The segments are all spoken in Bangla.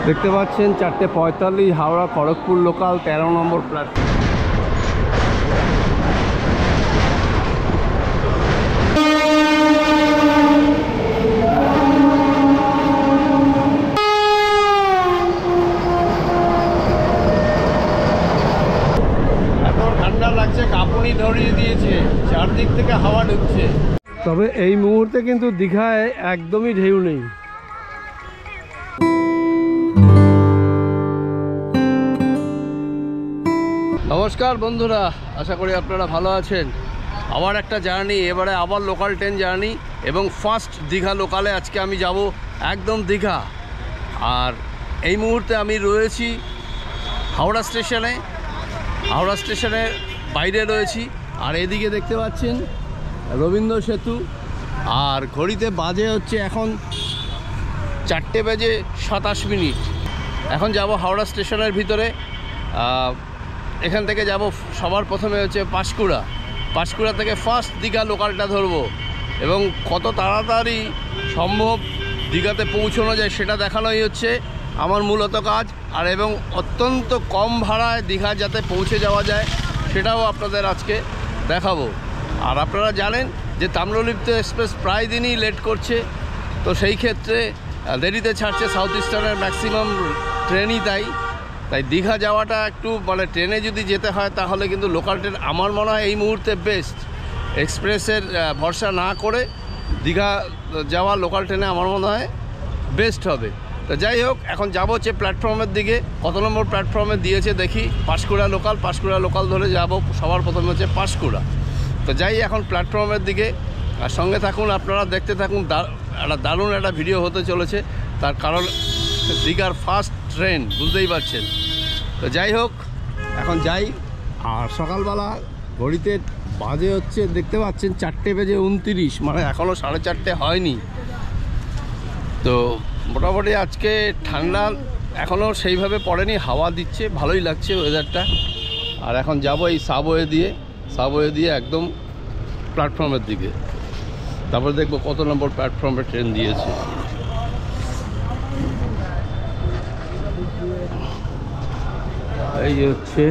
দেখতে পাচ্ছেন 4:45 হাওড়া খড়গপুর লোকাল 13 নম্বর প্ল্যাটফর্ম। এত ঠান্ডা লাগছে, কাঁপুনি ধরিয়ে দিয়েছে, চারদিক থেকে হাওয়া ঢুকছে। তবে এই মুহূর্তে কিন্তু দীঘায় একদমই ঢেউ নেই। নমস্কার বন্ধুরা, আশা করি আপনারা ভালো আছেন। আবার একটা জার্নি, এবারে আবার লোকাল ট্রেন জার্নি এবং ফার্স্ট দীঘা লোকালে আজকে আমি যাব একদম দীঘা। আর এই মুহূর্তে আমি রয়েছি হাওড়া স্টেশনে, হাওড়া স্টেশনের বাইরে রয়েছি। আর এদিকে দেখতে পাচ্ছেন রবীন্দ্র সেতু। আর ঘড়িতে বাজে হচ্ছে এখন 4:27। এখন যাব হাওড়া স্টেশনের ভিতরে। এখান থেকে যাব সবার প্রথমে হচ্ছে পাঁশকুড়া। পাঁশকুড়া থেকে ফার্স্ট দীঘা লোকালটা ধরবো এবং কত তাড়াতাড়ি সম্ভব দীঘাতে পৌঁছানো যায় সেটা দেখানোই হচ্ছে আমার মূলত কাজ। আর এবং অত্যন্ত কম ভাড়ায় দীঘা যাতে পৌঁছে যাওয়া যায় সেটাও আপনাদের আজকে দেখাবো। আর আপনারা জানেন যে তাম্রলিপ্ত এক্সপ্রেস প্রায় দিনই লেট করছে, তো সেই ক্ষেত্রে দেরিতে ছাড়ছে সাউথ ইস্টার্নের ম্যাক্সিমাম ট্রেনই। তাই দীঘা যাওয়াটা একটু মানে ট্রেনে যদি যেতে হয় তাহলে কিন্তু লোকাল ট্রেন আমার মনে হয় এই মুহূর্তে বেস্ট। এক্সপ্রেসের ভরসা না করে দীঘা যাওয়া লোকাল ট্রেনে আমার মনে হয় বেস্ট হবে। তো যাই হোক, এখন যাবো হচ্ছে প্ল্যাটফর্মের দিকে। কত নম্বর প্ল্যাটফর্মে দিয়েছে দেখি। পাঁশকুড়া লোকাল, পাঁশকুড়া লোকাল ধরে যাব সবার প্রথমে হচ্ছে পাঁশকুড়া। তো যাই এখন প্ল্যাটফর্মের দিকে, আর সঙ্গে থাকুন, আপনারা দেখতে থাকুন। একটা দারুণ একটা ভিডিও হতে চলেছে, তার কারণ দীঘার ফার্স্ট ট্রেন, বুঝতেই পারছেন। তো যাই হোক, এখন যাই। আর সকালবেলা ঘড়িতে বাজে হচ্ছে দেখতে পাচ্ছেন 4:29, মানে এখনও 4:30 হয়নি। তো মোটামুটি আজকে ঠান্ডা এখনও সেইভাবে পড়েনি, হাওয়া দিচ্ছে, ভালোই লাগছে ওয়েদারটা। আর এখন যাব এই সাবওয়ে দিয়ে একদম প্ল্যাটফর্মের দিকে। তারপরে দেখবো কত নম্বর প্ল্যাটফর্মে ট্রেন দিয়েছে। এই হচ্ছে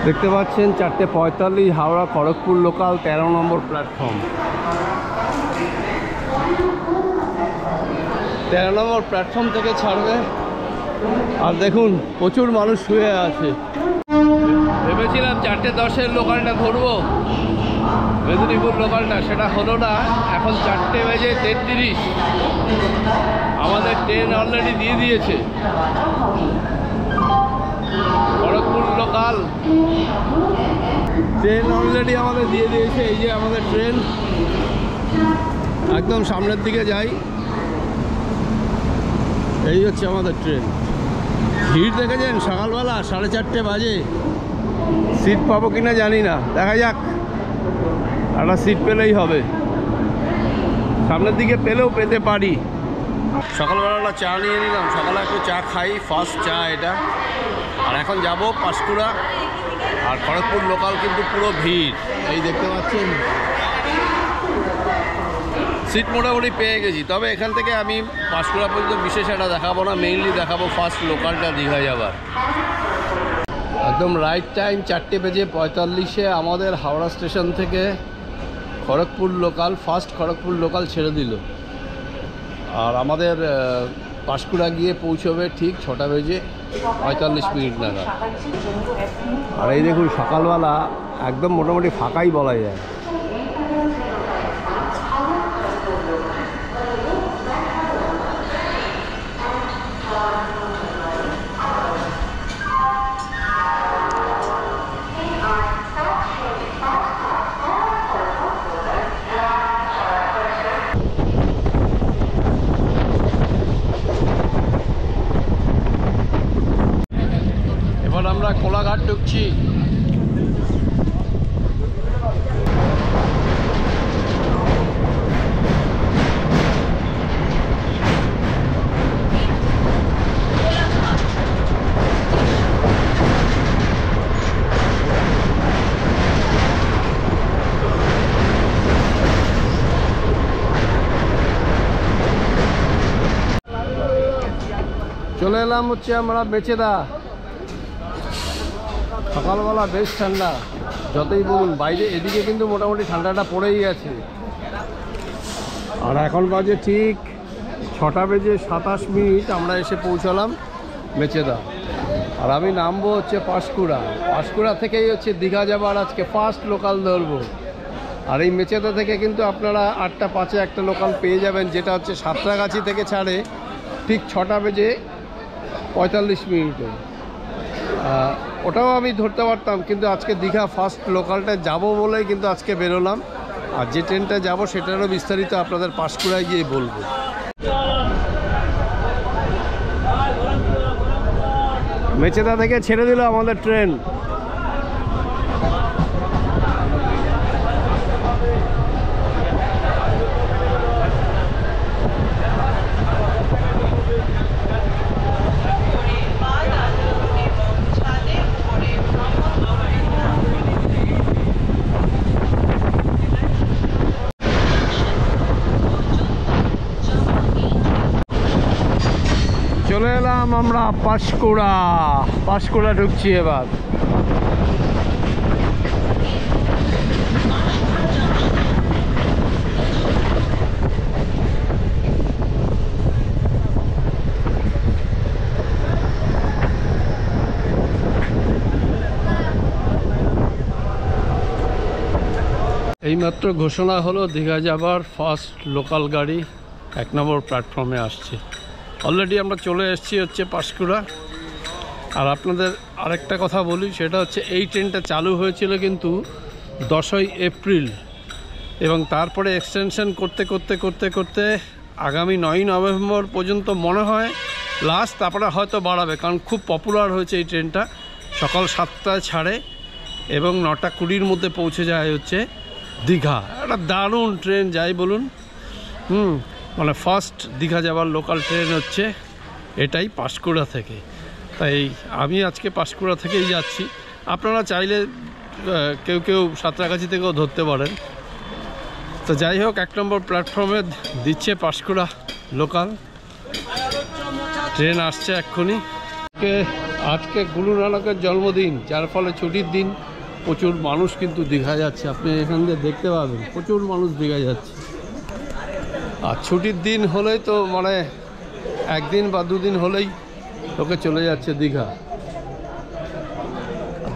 দেখতে পাচ্ছেন 4:45 হাওড়া খড়গপুর লোকাল 13 নম্বর প্ল্যাটফর্ম। 13 নম্বর প্ল্যাটফর্ম থেকে ছাড়বে। আর দেখুন প্রচুর মানুষ শুয়ে আছে। ভেবেছিলাম 4:10 লোকালটা ধরবো, মেদিনীপুর লোকালটা, সেটা হলো না। এখন 4:33। আমাদের ট্রেন অলরেডি দিয়ে দিয়েছে খড়গপুর লোকাল ট্রেন অলরেডি আমাদের দিয়ে দিয়েছে। এই যে আমাদের ট্রেন, একদম সামনের দিকে যাই। এই হচ্ছে আমাদের ট্রেন। ভিড় দেখেছেন সকালবেলা, 4:30 বাজে। সিট পাবো কিনা জানি না, দেখা যাক। একটা সিট পেলেই হবে, সামনের দিকে পেলেও পেতে পারি। সকালবেলা চা নিয়ে নিলাম, সকালে একটু চা খাই, ফার্স্ট চা এটা। আর এখন যাব পাঁশকুড়া। আর খড়গপুর লোকাল কিন্তু পুরো ভিড়, এই দেখতে পাচ্ছেন। সিট মোটামুটি পেয়ে গেছি, তবে এখান থেকে আমি পাঁশকুড়া পর্যন্ত বিশেষ একটা দেখাবো না, মেইনলি দেখাবো ফার্স্ট লোকালটা দীঘা যাবার। একদম রাইট টাইম 4:45 আমাদের হাওড়া স্টেশন থেকে Kharagpur local, first Kharagpur local ছেড়ে দিল। আর আমাদের পাঁশকুড়া গিয়ে পৌঁছবে ঠিক 6:45 নাগাদ। আর এই দেখুন সকালবেলা একদম মোটামুটি ফাঁকাই বলা যায়। আমরা কোলাঘাট ঢুকছি। চলে এলাম হচ্ছে আমরা মেচেদা। সকালবেলা বেশ ঠান্ডা, যতই বলুন বাইরে, এদিকে কিন্তু মোটামুটি ঠান্ডাটা পড়েই আছে। আর এখন বাজে ঠিক 6টা বেজে 27 মিনিট, আমরা এসে পৌঁছালাম মেচেদা। আর আমি নামবো হচ্ছে পাঁশকুড়া। পাঁশকুড়া থেকেই হচ্ছে দীঘা যাবার আজকে ফার্স্ট লোকাল ধরবো। আর এই মেচেদা থেকে কিন্তু আপনারা 8টা 5-এ একটা লোকাল পেয়ে যাবেন, যেটা হচ্ছে সাঁতরাগাছি থেকে ছাড়ে ঠিক 6টা বেজে 45 মিনিটে। ওটাও আমি ধরতে পারতাম, কিন্তু আজকে দীঘা ফার্স্ট লোকালটা যাব বলেই কিন্তু আজকে বেরোলাম। আর যে ট্রেনটা যাব সেটারও বিস্তারিত আপনাদের পাঁশকুড়ায় গিয়ে বলবো। মেচেদা থেকে ছেড়ে দিল আমাদের ট্রেন। চলে এলাম আমরা পাঁশকুড়া। পাঁশকুড়া ঢুকছি এবার। এইমাত্র ঘোষণা হলো দীঘা যাবার ফার্স্ট লোকাল গাড়ি 1 নম্বর প্ল্যাটফর্মে আসছে। অলরেডি আমরা চলে এসেছি হচ্ছে পাঁশকুড়া। আর আপনাদের আরেকটা কথা বলি, সেটা হচ্ছে এই ট্রেনটা চালু হয়েছিল কিন্তু 10ই এপ্রিল, এবং তারপরে এক্সটেনশন করতে করতে করতে করতে আগামী 9ই নভেম্বর পর্যন্ত মনে হয় লাস্ট, তারপরে হয়তো বাড়াবে, কারণ খুব পপুলার হয়েছে এই ট্রেনটা। সকাল 7টায় ছাড়ে এবং 9টা 20-র মধ্যে পৌঁছে যায় হচ্ছে দীঘা। একটা দারুণ ট্রেন যাই বলুন। মানে ফার্স্ট দীঘা যাওয়ার লোকাল ট্রেন হচ্ছে এটাই পাঁশকুড়া থেকে। তাই আমি আজকে পাঁশকুড়া থেকেই যাচ্ছি। আপনারা চাইলে কেউ কেউ সাঁতরাগাছি থেকেও ধরতে পারেন। তো যাই হোক, 1 নম্বর প্ল্যাটফর্মে দিচ্ছে পাঁশকুড়া লোকাল ট্রেন, আসছে এক্ষুনি। আজকে গুরু নানকের জন্মদিন, যার ফলে ছুটির দিন। প্রচুর মানুষ কিন্তু দীঘা যাচ্ছে, আপনি এখান দিয়ে দেখতে পাবেন প্রচুর মানুষ দীঘা যাচ্ছে। আর ছুটির দিন হলেই তো মানে 1 দিন বা 2 দিন হলেই লোকে চলে যাচ্ছে দীঘা।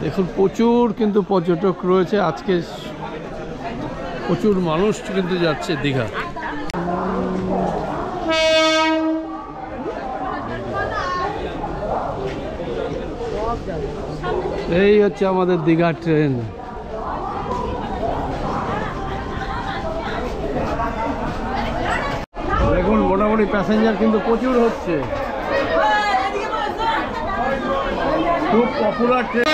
দেখুন প্রচুর কিন্তু পর্যটক রয়েছে, আজকে প্রচুর মানুষ কিন্তু যাচ্ছে দীঘা। এই হচ্ছে আমাদের দীঘা ট্রেন। দেখুন মোটামুটি প্যাসেঞ্জার কিন্তু প্রচুর হচ্ছে, খুব পপুলার ট্রেন।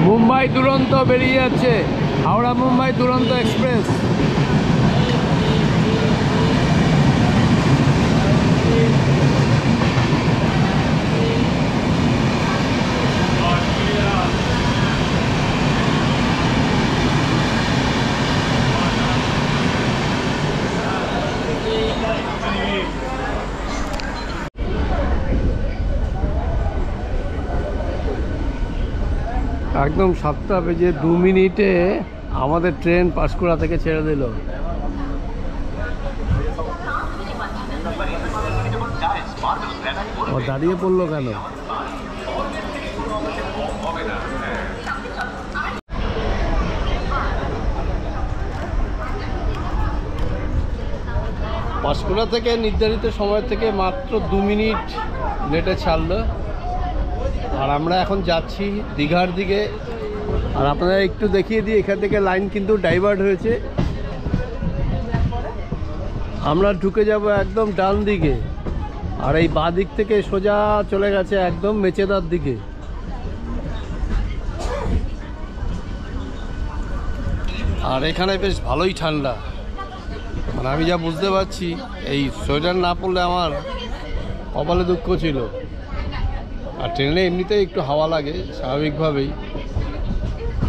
মুম্বাই দুরন্ত বেরিয়ে যাচ্ছে, হাওড়া মুম্বাই দুরন্ত এক্সপ্রেস। একদম 7টা বেজে 2 মিনিটে আমাদের ট্রেন পাঁশকুড়া থেকে ছেড়ে দিল। ও দাঁড়িয়ে পড়লো কেন? পাঁশকুড়া থেকে নির্ধারিত সময় থেকে মাত্র 2 মিনিট লেটে ছাড়লো। আর আমরা এখন যাচ্ছি দীঘার দিকে। আর আপনারা একটু দেখিয়ে দিই, এখান থেকে লাইন কিন্তু ডাইভার্ট হয়েছে। আমরা ঢুকে যাব একদম ডান দিকে, আর এই বাঁ দিক থেকে সোজা চলে গেছে একদম মেচেদার দিকে। আর এখানে বেশ ভালোই ঠান্ডা, মানে আমি যা বুঝতে পারছি এই সোয়েটার না পরলে আমার কপালে দুঃখ ছিল। আর ট্রেনে এমনিতেই একটু হাওয়া লাগে স্বাভাবিকভাবেই,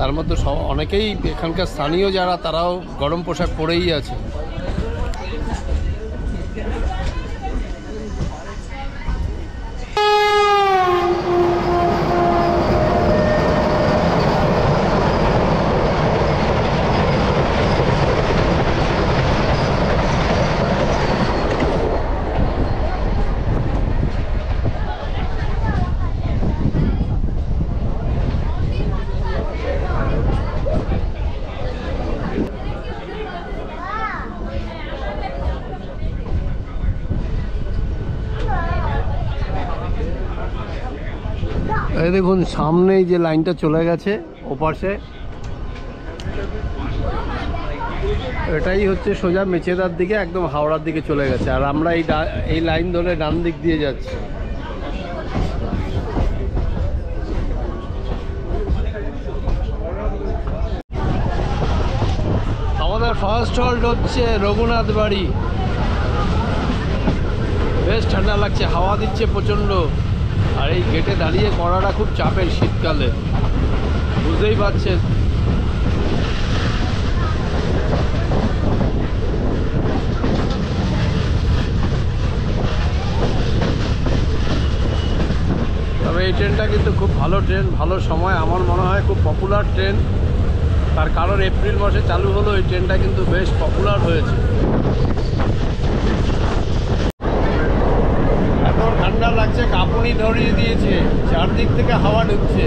তার মধ্যে অনেকেই এখানকার স্থানীয় যারা তারাও গরম পোশাক পরেই আছে। এই দেখুন সামনেই যে লাইনটা চলে গেছে ওপাশে, এটাই হচ্ছে সোজা মেচেদার দিকে একদম হাওড়ার দিকে চলে গেছে। আর আমরা এই লাইন ধরে ডান দিক দিয়ে যাচ্ছি। আমাদের ফার্স্ট হল্ট হচ্ছে রঘুনাথ বাড়ি। বেশ ঠান্ডা লাগছে, হাওয়া দিচ্ছে প্রচণ্ড। আর এই গেটে দাঁড়িয়ে করাটা খুব চাপের শীতকালে, বুঝতেই পারছেন। তবে এই ট্রেনটা কিন্তু খুব ভালো ট্রেন, ভালো সময়, আমার মনে হয় খুব পপুলার ট্রেন। তার কারণ এপ্রিল মাসে চালু হলো, এই ট্রেনটা কিন্তু বেশ পপুলার হয়েছে। ঠান্ডা লাগছে, কাঁপুনি ধরিয়ে দিয়েছে, চারদিক থেকে হাওয়া ঢুকছে।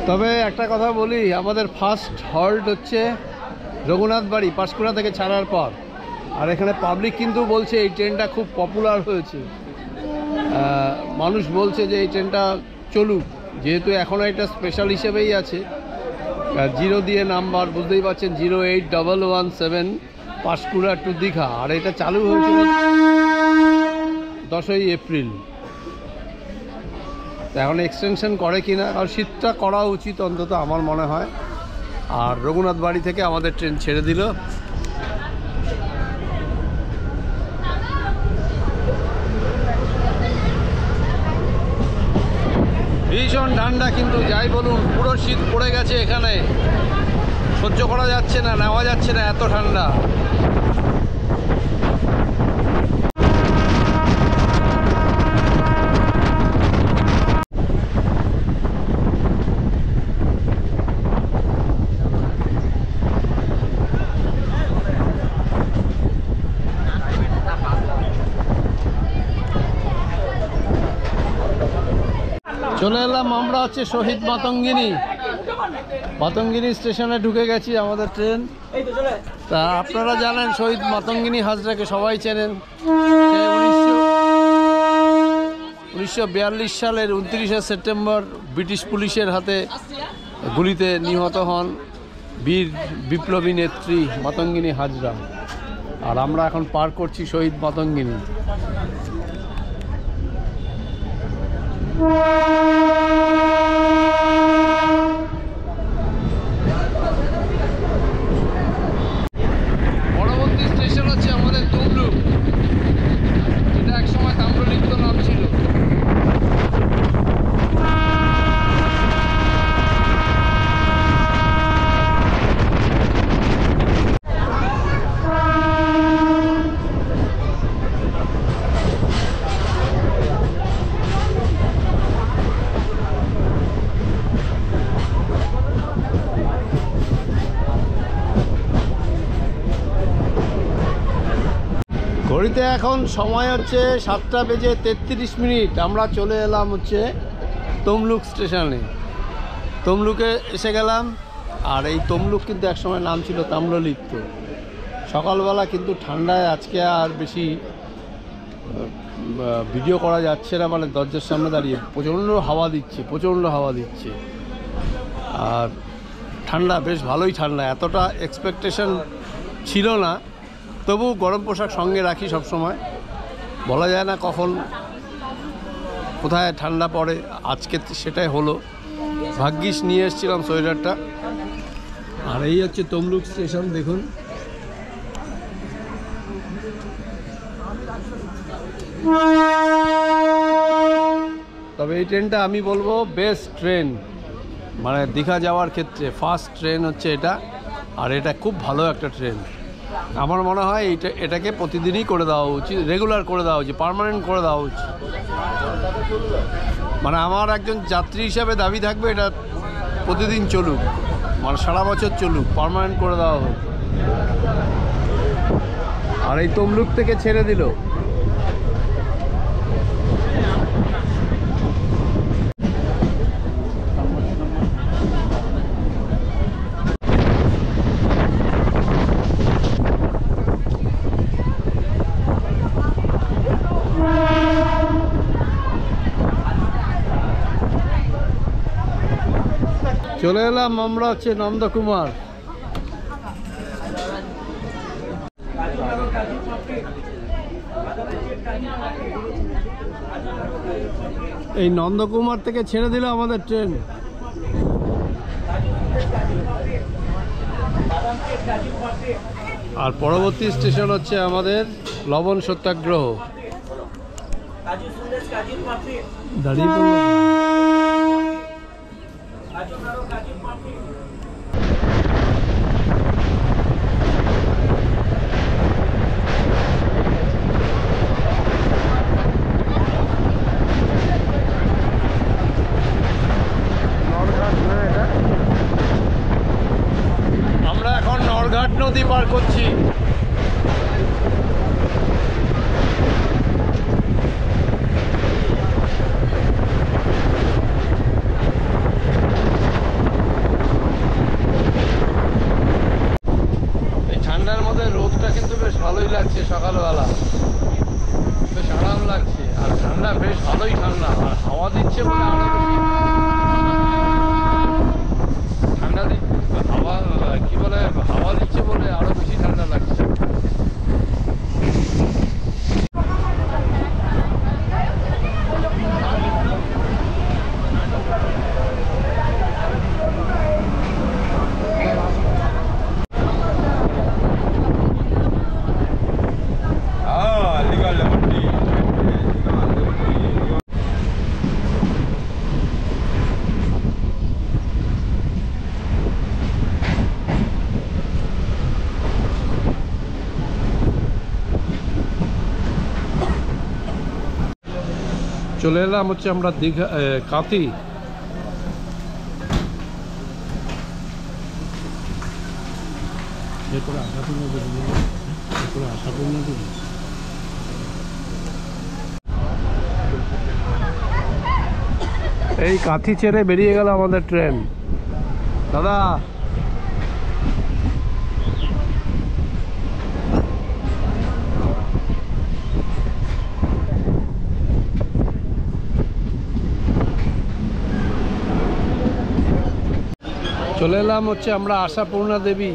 তবে একটা কথা বলি, আমাদের ফার্স্ট হল্ট হচ্ছে রঘুনাথ বাড়ি, পাঁশকুড়া থেকে ছাড়ার পর। আর এখানে পাবলিক কিন্তু বলছে এই ট্রেনটা খুব পপুলার হয়েছে। মানুষ বলছে যে এই ট্রেনটা চলুক, যেহেতু এখনও এটা স্পেশাল হিসেবেই আছে। 0 দিয়ে নাম্বার, বুঝতেই পারছেন, 08117 পাঁশকুড়া টু দীঘা। আর এটা চালু হয়েছিল 10ই এপ্রিল। তো এখন এক্সটেনশন করে কিনা, আর শীতটা করা উচিত অন্তত আমার মনে হয়। আর রঘুনাথ বাড়ি থেকে আমাদের ট্রেন ছেড়ে দিল। ভীষণ ঠান্ডা, কিন্তু যাই বলুন পুরো শীত পড়ে গেছে এখানে, সহ্য করা যাচ্ছে না, নেওয়া যাচ্ছে না, এত ঠান্ডা। চলে এলাম আমরা হচ্ছে শহীদ মাতঙ্গিনী স্টেশনে ঢুকে গেছি। আমাদের ট্রেন, তা আপনারা জানেন শহীদ মাতঙ্গিনী হাজরাকে সবাই চেনেন। 1942 সালের 29শে সেপ্টেম্বর ব্রিটিশ পুলিশের হাতে গুলিতে নিহত হন বীর বিপ্লবী নেত্রী মাতঙ্গিনী হাজরা। আর আমরা এখন পার করছি শহীদ মাতঙ্গিনী। পরবর্তী স্টেশন হচ্ছে আমাদের তমলুক, যেটা একসময় তাম্রলিপ্ত নাম ছিল। ঘড়িতে এখন সময় হচ্ছে 7:33। আমরা চলে এলাম হচ্ছে তমলুক স্টেশনে। তমলুকে এসে গেলাম। আর এই তমলুক কিন্তু একসময় নাম ছিল তাম্রলিপ্ত। সকালবেলা কিন্তু ঠান্ডায় আজকে আর বেশি ভিডিও করা যাচ্ছে না, মানে দরজার সামনে দাঁড়িয়ে প্রচণ্ড হাওয়া দিচ্ছে। আর ঠান্ডা, বেশ ভালোই ঠান্ডা, এতটা এক্সপেকটেশন ছিল না। তবু গরম পোশাক সঙ্গে রাখি সব সময়, বলা যায় না কখন কোথায় ঠান্ডা পড়ে। আজকে সেটাই হলো, ভাগ্যিস নিয়ে এসেছিলাম সোয়েটারটা। আর এই হচ্ছে তমলুক স্টেশন, দেখুন। তবে এই ট্রেনটা আমি বলবো বেস্ট ট্রেন, মানে দীঘা যাওয়ার ক্ষেত্রে ফার্স্ট ট্রেন হচ্ছে এটা। আর এটা খুব ভালো একটা ট্রেন। আমার মনে হয় এটাকে প্রতিদিনই করে দেওয়া উচিত, রেগুলার করে দেওয়া উচিত, পার্মানেন্ট করে দেওয়া উচিত। মানে আমার একজন যাত্রী হিসাবে দাবি থাকবে এটা প্রতিদিন চলুক, মানে সারা বছর চলুক, পার্মানেন্ট করে দেওয়া হোক। আর এই তমলুক থেকে ছেড়ে দিল। চলে এলাম আমরা হচ্ছে নন্দকুমার। এই নন্দকুমার থেকে ছেড়ে দিল আমাদের ট্রেন। আর পরবর্তী স্টেশন হচ্ছে আমাদের লবণ সত্যাগ্রহ। দাঁড়িয়ে পড়ল। আমরা এখন নরঘাট নদী পার করছি। ঠান্ডার মধ্যে রোদটা কিন্তু বেশ ভালোই লাগছে, সকালবেলা বেশ আরাম লাগছে। আর ঠান্ডা বেশ ভালোই ঠান্ডা, আর হাওয়া দিচ্ছে বলে আরো বেশি ঠান্ডা হাওয়া, কি বলে, হাওয়া দিচ্ছে বলে আরো বেশি ঠান্ডা লাগছে। চলে এলাম হচ্ছে আমরা দীঘা, কাঁথি। এই কাঁথি ছেড়ে বেরিয়ে গেল আমাদের ট্রেন। দাদা চলে এলাম হচ্ছে আমরা আশাপূর্ণা দেবী।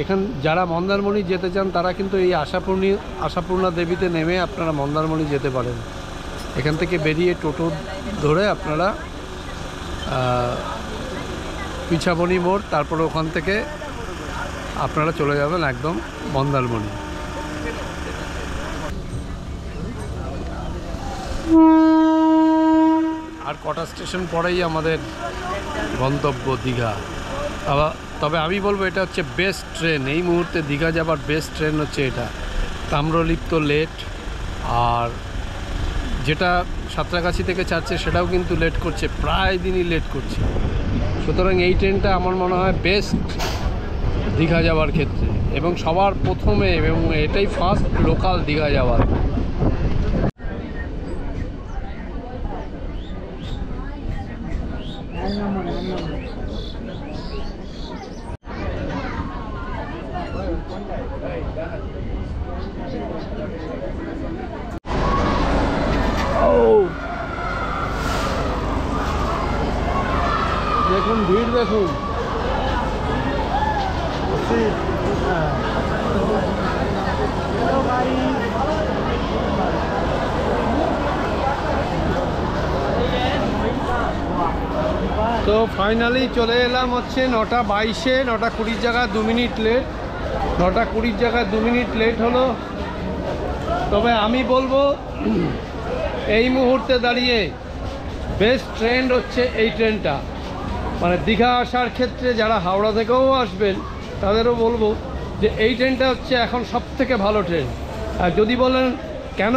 এখান যারা মন্দারমণি যেতে চান তারা কিন্তু এই আশাপূর্ণা দেবীতে নেমে আপনারা মন্দারমণি যেতে পারেন। এখান থেকে বেরিয়ে টোটো ধরে আপনারা পিছাবনি মোড়, তারপরে ওখান থেকে আপনারা চলে যাবেন একদম মন্দারমণি। আর কটা স্টেশন পরেই আমাদের গন্তব্য দীঘা। তবে আমি বলবো এটা হচ্ছে বেস্ট ট্রেন এই মুহূর্তে দীঘা যাবার বেস্ট ট্রেন হচ্ছে এটা। তাম্রলিপ্ত লেট, আর যেটা সাঁতরাগাছি থেকে ছাড়ছে সেটাও কিন্তু লেট করছে, প্রায় দিনই লেট করছে। সুতরাং এই ট্রেনটা আমার মনে হয় বেস্ট দীঘা যাওয়ার ক্ষেত্রে, এবং সবার প্রথমে, এবং এটাই ফার্স্ট লোকাল দীঘা যাওয়ার। দেখুন ভিড়, দেখুন। তো ফাইনালি চলে এলাম হচ্ছে 9:22-এ, 9:20 জায়গায় 2 মিনিট লেট, 9:20 জায়গায় 2 মিনিট লেট হলো। তবে আমি বলবো এই মুহূর্তে দাঁড়িয়ে বেস্ট ট্রেন্ড হচ্ছে এই ট্রেনটা। মানে দীঘা আসার ক্ষেত্রে যারা হাওড়া থেকেও আসবেন তাদেরও বলবো যে এই ট্রেনটা হচ্ছে এখন সবথেকে ভালো ট্রেন। আর যদি বলেন কেন,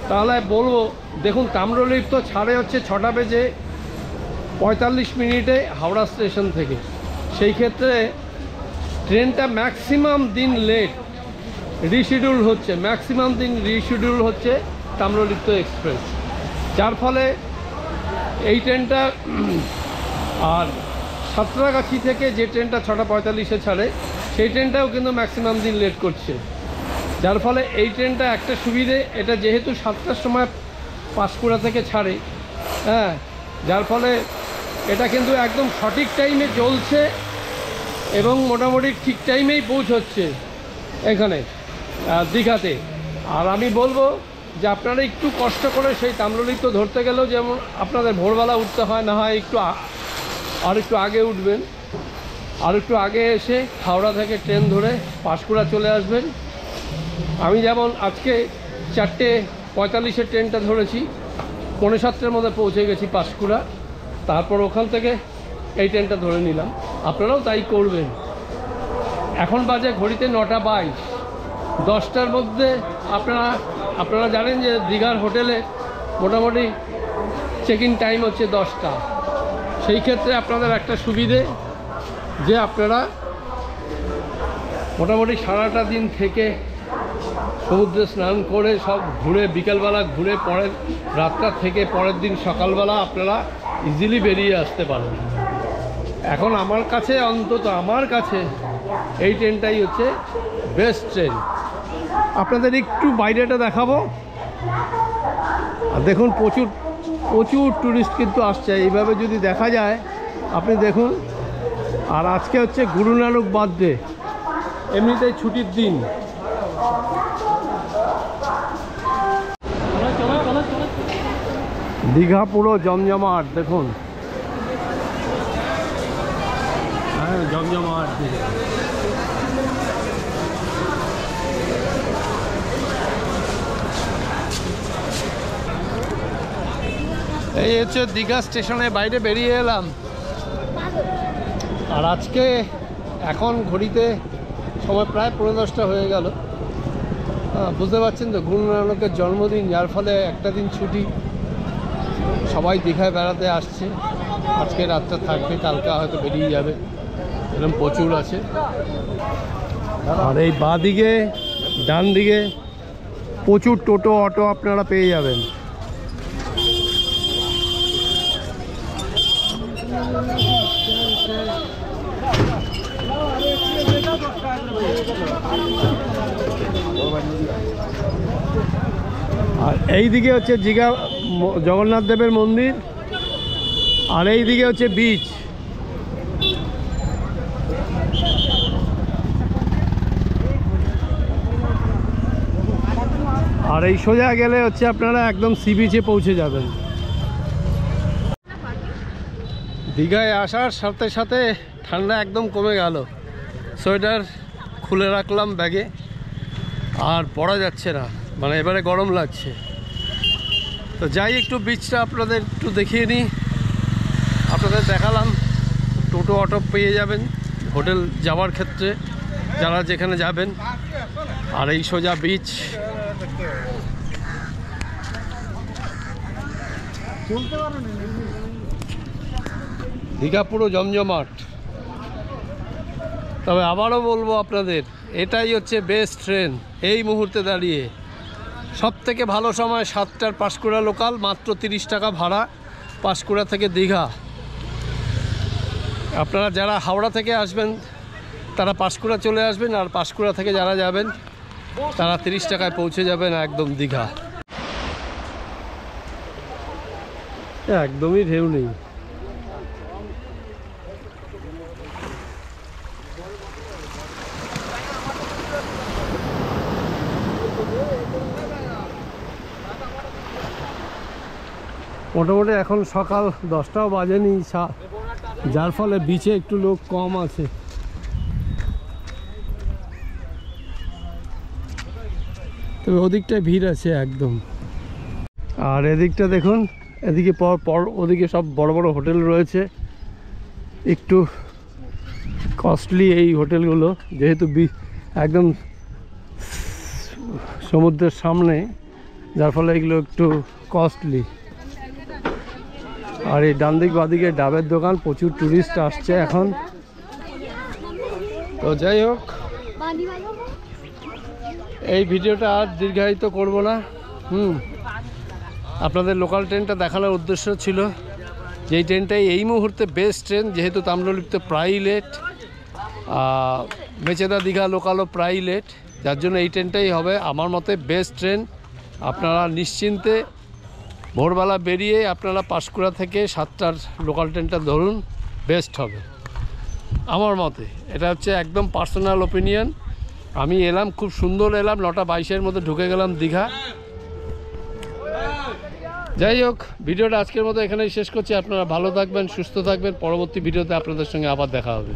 তাহলে বলবো দেখুন তাম্রলিপ্ত তো ছাড়ে হচ্ছে 6:45 হাওড়া স্টেশন থেকে। সেই ক্ষেত্রে ট্রেনটা ম্যাক্সিমাম দিন লেট রিশিডিউল হচ্ছে, ম্যাক্সিমাম দিন রিশিডিউল হচ্ছে তাম্রলিপ্ত এক্সপ্রেস, যার ফলে এই ট্রেনটা আর সাঁতরাগাছি থেকে যে ট্রেনটা 6:45-এ ছাড়ে সেই ট্রেনটাও কিন্তু ম্যাক্সিমাম দিন লেট করছে। যার ফলে এই ট্রেনটা একটা সুবিধে, এটা যেহেতু 7টার সময় পাঁশকুড়া থেকে ছাড়ে, হ্যাঁ, যার ফলে এটা কিন্তু একদম সঠিক টাইমে চলছে এবং মোটামুটি ঠিক টাইমেই পৌঁছচ্ছে এখানে দীঘাতে। আর আমি বলবো যে আপনারা একটু কষ্ট করে সেই তাম্রলিপ্ত ধরতে গেলেও যেমন আপনাদের ভোরবেলা উঠতে হয়, না হয় আর একটু আগে উঠবেন, আর একটু আগে এসে হাওড়া থেকে ট্রেন ধরে পাঁশকুড়া চলে আসবেন। আমি যেমন আজকে 4:45-এর ট্রেনটা ধরেছি, 6:45-এর মধ্যে পৌঁছে গেছি পাঁশকুড়া, তারপর ওখান থেকে এই ট্রেনটা ধরে নিলাম। আপনারাও তাই করবেন। এখন বাজে ঘড়িতে 9:22, 10টার মধ্যে আপনারা জানেন যে দীঘার হোটেলে মোটামুটি চেক ইন টাইম হচ্ছে 10টা। সেই ক্ষেত্রে আপনাদের একটা সুবিধে যে আপনারা মোটামুটি সারাটা দিন থেকে সমুদ্রে স্নান করে সব ঘুরে বিকেলবেলা ঘুরে পরের রাতটা থেকে পরের দিন সকালবেলা আপনারা ইজিলি বেরিয়ে আসতে পারেন। এখন আমার কাছে, অন্তত আমার কাছে এই ট্রেনটাই হচ্ছে বেস্ট ট্রেন। আপনাদের একটু বাইরেটা দেখাবো। আর দেখুন প্রচুর প্রচুর ট্যুরিস্ট কিন্তু আসছে, এইভাবে যদি দেখা যায় আপনি দেখুন। আর আজকে হচ্ছে গুরু নানক বার্থডে, এমনিতেই ছুটির দিন। দীঘা পুরো জমজমাট, দেখুন, হ্যাঁ জমজমাট দীঘা। এই হচ্ছে দীঘা স্টেশনের বাইরে বেরিয়ে এলাম। আর আজকে এখন ঘড়িতে সময় প্রায় 10:45 হয়ে গেল। বুঝতে পারছেন তো, গুরু নানকের জন্মদিন, যার ফলে একটা দিন ছুটি, সবাই দীঘায় বেড়াতে আসছে। আজকে রাতটা থাকবে, কালকে হয়তো বেরিয়ে যাবে, এরকম প্রচুর আছে। আর এই বাঁ দিকে ডান দিকে প্রচুর টোটো অটো আপনারা পেয়ে যাবেন। আর এই দিকে হচ্ছে দীঘা জগন্নাথ দেবের মন্দির, আর এই দিকে হচ্ছে বিচ। আর এই সোজা গেলে হচ্ছে আপনারা একদম সি বিচে পৌঁছে যাবেন। দীঘায় আসার সাথে সাথে ঠান্ডা একদম কমে গেল। সোয়েটার খুলে রাখলাম ব্যাগে, আর পরা যাচ্ছে না, মানে এবারে গরম লাগছে। তো যাই একটু বিচটা আপনাদের একটু দেখিয়ে নিই। আপনাদের দেখালাম টোটো অটো পেয়ে যাবেন হোটেল যাওয়ার ক্ষেত্রে, যারা যেখানে যাবেন। আর এই সোজা বিচ। দীঘা পুরো জমজমাট। তবে আবারও বলবো আপনাদের, এটাই হচ্ছে বেস্ট ট্রেন এই মুহূর্তে দাঁড়িয়ে। সব থেকে ভালো সময় 7টার পাঁশকুড়া লোকাল, মাত্র 30 টাকা ভাড়া পাঁশকুড়া থেকে দীঘা। আপনারা যারা হাওড়া থেকে আসবেন তারা পাঁশকুড়া চলে আসবেন, আর পাঁশকুড়া থেকে যারা যাবেন তারা 30 টাকায় পৌঁছে যাবেন একদম দীঘা। একদমই ঢেউ নেই। মোটামুটি এখন সকাল 10টাও বাজেনি, যার ফলে বিচে একটু লোক কম আছে। তবে ওদিকটায় ভিড় আছে একদম। আর এদিকটা দেখুন, এদিকে ওদিকে সব বড় বড় হোটেল রয়েছে, একটু কস্টলি এই হোটেলগুলো, যেহেতু একদম সমুদ্রের সামনে, যার ফলে এগুলো একটু কস্টলি। আর এই ডান দিক বাদিকে ডাবের দোকান, প্রচুর টুরিস্ট আসছে এখন। তো যাই হোক, এই ভিডিওটা আর দীর্ঘায়িত করব না। আপনাদের লোকাল ট্রেনটা দেখানোর উদ্দেশ্য ছিল যে এই ট্রেনটাই এই মুহূর্তে বেস্ট ট্রেন, যেহেতু তাম্রলিপ্ত প্রায়ই লেট, মেচেদা দীঘা লোকালও প্রায়ই লেট, যার জন্য এই ট্রেনটাই হবে আমার মতে বেস্ট ট্রেন। আপনারা নিশ্চিন্তে ভোরবেলা বেরিয়ে আপনারা পাঁশকুড়া থেকে 7টার লোকাল ট্রেনটা ধরুন, বেস্ট হবে আমার মতে। এটা হচ্ছে একদম পার্সোনাল ওপিনিয়ন। আমি এলাম, খুব সুন্দর এলাম, 9টা 22-এর মধ্যে ঢুকে গেলাম দীঘা। যাই হোক, ভিডিওটা আজকের মতো এখানেই শেষ করছি। আপনারা ভালো থাকবেন, সুস্থ থাকবেন। পরবর্তী ভিডিওতে আপনাদের সঙ্গে আবার দেখা হবে।